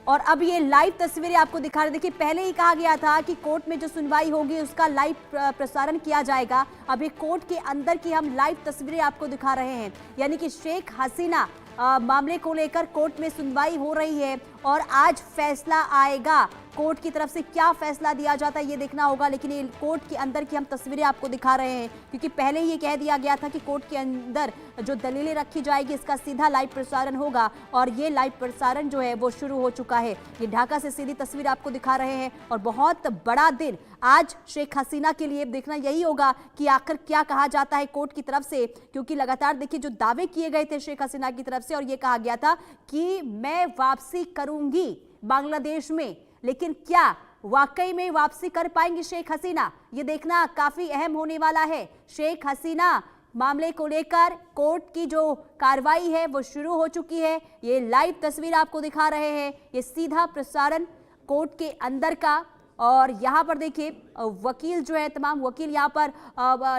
और अब ये लाइव तस्वीरें आपको दिखा रहे। देखिए, पहले ही कहा गया था कि कोर्ट में जो सुनवाई होगी उसका लाइव प्रसारण किया जाएगा। अब ये कोर्ट के अंदर की हम लाइव तस्वीरें आपको दिखा रहे हैं, यानी कि शेख हसीना मामले को लेकर कोर्ट में सुनवाई हो रही है और आज फैसला आएगा। कोर्ट की तरफ से क्या फैसला दिया जाता है ये देखना होगा, लेकिन ये कोर्ट के अंदर की हम तस्वीरें आपको दिखा रहे हैं क्योंकि पहले ही ये कह दिया गया था कि कोर्ट के अंदर जो दलीलें रखी जाएगी इसका सीधा लाइव प्रसारण होगा और ये लाइव प्रसारण जो है वो शुरू हो चुका है। ये ढाका से सीधी तस्वीर आपको दिखा रहे हैं और बहुत बड़ा दिन आज शेख हसीना के लिए देखना यही होगा कि आखिर क्या कहा जाता है कोर्ट की तरफ से, क्योंकि लगातार देखिए जो दावे किए गए थे शेख हसीना की तरफ से और ये कहा गया था कि मैं वापसी करूंगी बांग्लादेश में, लेकिन क्या वाकई में वापसी कर पाएंगे शेख हसीना, ये देखना काफी अहम होने वाला है। शेख हसीना मामले को लेकर कोर्ट की जो कार्रवाई है वो शुरू हो चुकी है। ये लाइव तस्वीर आपको दिखा रहे हैं, ये सीधा प्रसारण कोर्ट के अंदर का। और यहाँ पर देखिए वकील जो है, तमाम वकील यहाँ पर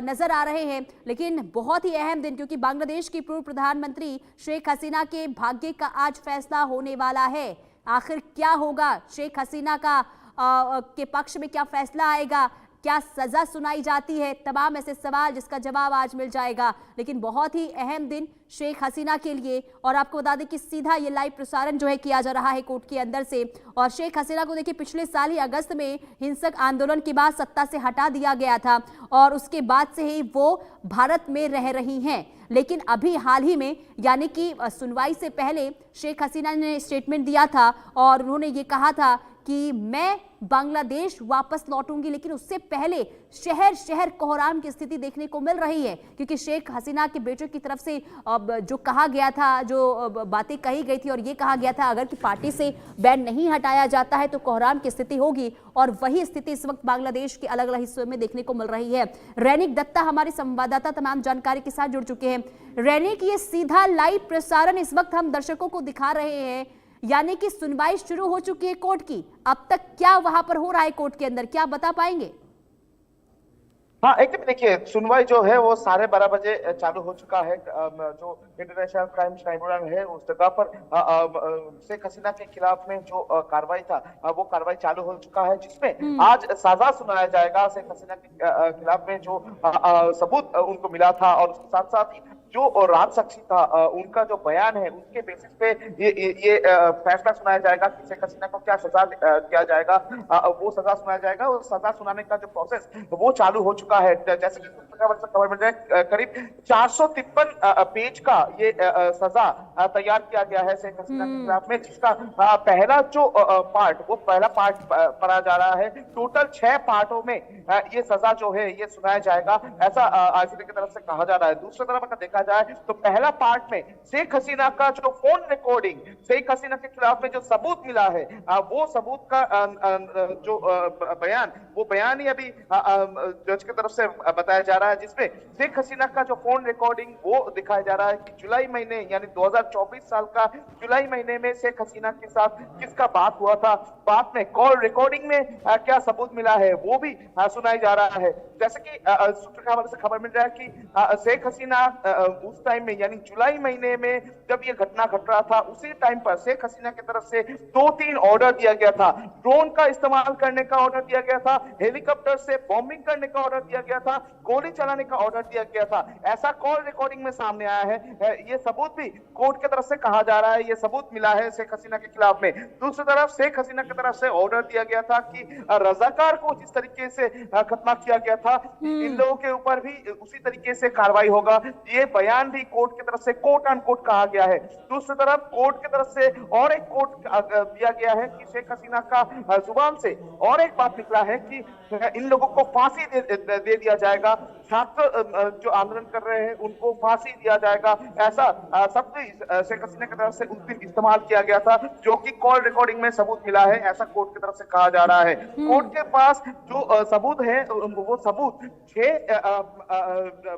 नजर आ रहे हैं। लेकिन बहुत ही अहम दिन, क्योंकि बांग्लादेश की पूर्व प्रधानमंत्री शेख हसीना के भाग्य का आज फैसला होने वाला है। आखिर क्या होगा, शेख हसीना का के पक्ष में क्या फैसला आएगा, क्या सजा सुनाई जाती है, तमाम ऐसे सवाल जिसका जवाब आज मिल जाएगा। लेकिन बहुत ही अहम दिन शेख हसीना के लिए। और आपको बता दें कि सीधा ये लाइव प्रसारण जो है किया जा रहा है कोर्ट के अंदर से। और शेख हसीना को देखिए पिछले साल ही अगस्त में हिंसक आंदोलन के बाद सत्ता से हटा दिया गया था और उसके बाद से ही वो भारत में रह रही हैं। लेकिन अभी हाल ही में, यानी कि सुनवाई से पहले शेख हसीना ने स्टेटमेंट दिया था और उन्होंने ये कहा था कि मैं बांग्लादेश वापस लौटूंगी। लेकिन उससे पहले शहर शहर कोहराम की स्थिति देखने को मिल रही है, क्योंकि शेख हसीना के बेटे की तरफ से जो कहा गया था, जो बातें कही गई थी और ये कहा गया था अगर कि पार्टी से बैन नहीं हटाया जाता है तो कोहराम की स्थिति होगी, और वही स्थिति इस वक्त बांग्लादेश के अलग अलग हिस्सों में देखने को मिल रही है। रैनिक दत्ता हमारे संवाददाता तमाम जानकारी के साथ जुड़ चुके हैं। रैनिक, ये सीधा लाइव प्रसारण इस वक्त हम दर्शकों को दिखा रहे हैं, यानी कि सुनवाई शुरू हो चुकी है कोर्ट की। अब तक क्या वहां पर हो रहा है कोर्ट के अंदर, क्या बता पाएंगे? हाँ, एकदम देखिए, सुनवाई जो है वो 12:30 बजे चालू हो चुका है। जो इंटरनेशनल क्राइम ट्राइब्यूनल है उस जगह पर शेख हसीना के खिलाफ में जो कार्रवाई था वो कार्रवाई चालू हो चुका है, जिसमें आज सजा सुनाया जाएगा शेख हसीना के खिलाफ में जो सबूत उनको मिला था और उसके साथ साथ ही जो राज साक्षी था उनका जो बयान है उसके बेसिस पे ये फैसला सुनाया जाएगा कि शेख हसीना को क्या सजा किया जाएगा। वो सजा सुनाया जाएगा और सजा सुनाने का जो प्रोसेस वो चालू हो चुका है। जैसे कि खबर मिल रहा है, करीब 453 पेज का ये सजा तैयार किया गया है शेख हसीना के खिलाफ में, जिसका पहला जो पार्ट वो पहला पार्ट पढ़ा जा रहा है। टोटल 6 पार्टों में ये सजा जो है ये सुनाया जाएगा, ऐसा आईसीजे की तरफ से कहा जा रहा है। दूसरी तरफ अगर देखा जाए तो पहला पार्ट में शेख हसीना का जो फोन रिकॉर्डिंग, शेख हसीना के खिलाफ में जो सबूत मिला है वो सबूत का जो बयान, वो बयान ही अभी जज की तरफ से बताया जा रहा है, जिसमें शेख हसीना का जो फोन रिकॉर्डिंग वो दिखाया जा रहा है कि जुलाई महीने यानी 2024 साल का जुलाई महीने में शेख हसीना के साथ किसका बात हुआ था, बात में कॉल रिकॉर्डिंग में क्या सबूत मिला है वो भी सुनाया जा रहा है। जैसे कि सूत्र से खबर मिल रहा है कि शेख हसीना उस टाइम में यानी जुलाई महीने में जब ये घटना घट रहा था उसी टाइम पर शेख हसीना की तरफ से 2-3 ऑर्डर दिया गया था। ड्रोन का इस्तेमाल करने का ऑर्डर दिया गया था, हेलीकॉप्टर से बॉम्बिंग करने का ऑर्डर दिया गया था, गोली चलाने का ऑर्डर दिया गया था, ऐसा कॉल रिकॉर्डिंग में सामने आया है। ये सबूत भी कोर्ट की तरफ से कहा जा रहा है, ये सबूत मिला है शेख हसीना के खिलाफ में। दूसरी तरफ शेख हसीना की तरफ से ऑर्डर दिया गया था कि रजाकार को जिस तरीके से खत्मा किया गया था इन लोगों के ऊपर भी उसी तरीके से कार्रवाई होगा, ये बयान भी कोर्ट की तरफ से कोट एंड कोट कहा गया है। दूसरी तरफ कोर्ट की तरफ से और एक कोट दिया गया है कि शेख हसीना का जुबान से और एक बात निकला है कि इन लोगों को फांसी दे दिया जाएगा, छात्र जो आंदोलन कर रहे हैं उनको फांसी दिया जाएगा, ऐसा शब्द शेख हसीना की तरफ से उस दिन इस्तेमाल किया गया था, जो कि कॉल रिकॉर्डिंग में सबूत मिला है, ऐसा कोर्ट की तरफ से कहा जा रहा है। कोर्ट के पास जो सबूत है वो सबूत 6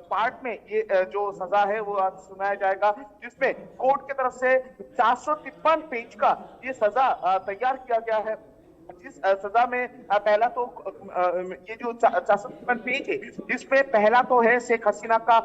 पार्ट में ये जो सजा है वो आज सुनाया जाएगा, जिसमें कोर्ट की तरफ से 453 पेज का ये सजा तैयार किया गया है। जिस सजा में पहला तो ये जो 453 पेज है, जिसमें पहला तो है शेख हसीना का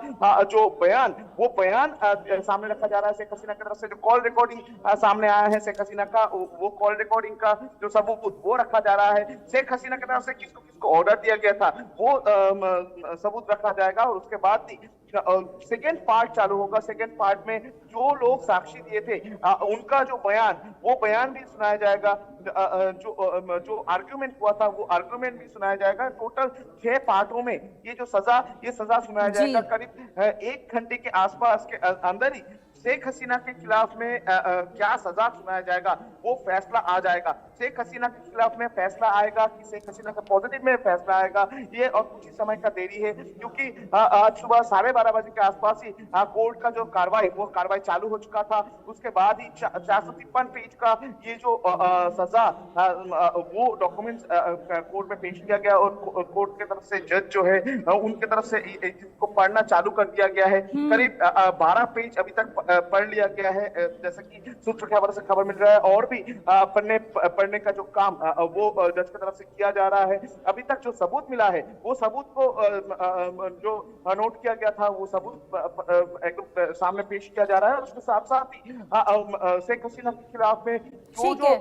जो बयान, वो बयान सामने रखा जा रहा है। शेख हसीना की तरफ से जो कॉल रिकॉर्डिंग सामने आया है शेख हसीना का, वो कॉल रिकॉर्डिंग का जो सबूत वो रखा जा रहा है। शेख हसीना की तरफ से किसको किसको ऑर्डर दिया गया था वो सबूत रखा जाएगा। और उसके बाद ही सेकेंड पार्ट चालू होगा। सेकेंड पार्ट में जो लोग साक्षी दिए थे उनका जो बयान, वो बयान भी सुनाया जाएगा। जो आर्ग्यूमेंट हुआ था वो आर्ग्यूमेंट भी सुनाया जाएगा। टोटल 6 पार्टों में ये सजा सुनाया जाएगा। करीब 1 घंटे के आसपास के अंदर ही शेख हसीना के खिलाफ में क्या सजा सुनाया जाएगा वो फैसला आ जाएगा। शेख हसीना के खिलाफ में फैसला आएगा कि शेख हसीना का पॉजिटिव में फैसला आएगा, ये और कुछ ही समय का देरी है। क्योंकि आज सुबह 12:30 बजे के आसपास ही कोर्ट का जो कार्रवाई चालू हो चुका था। उसके बाद ही 453 पेज का ये जो सजा वो डॉक्यूमेंट्स कोर्ट में पेश किया गया। और कोर्ट की तरफ से जज जो है उनके तरफ से इसको पढ़ना चालू कर दिया गया है। करीब 12 पेज अभी तक पढ़ लिया गया है, जैसा कि सूत्र खबर से खबर मिल रहा है। और भी पढ़ने का जो काम वो जज की तरफ से किया जा रहा है। अभी तक जो सबूत मिला है वो सबूत को जो नोट किया गया था वो सबूत एकदम सामने पेश किया जा रहा है। और उसके साथ साथ ही शेख हसीना के खिलाफ में जो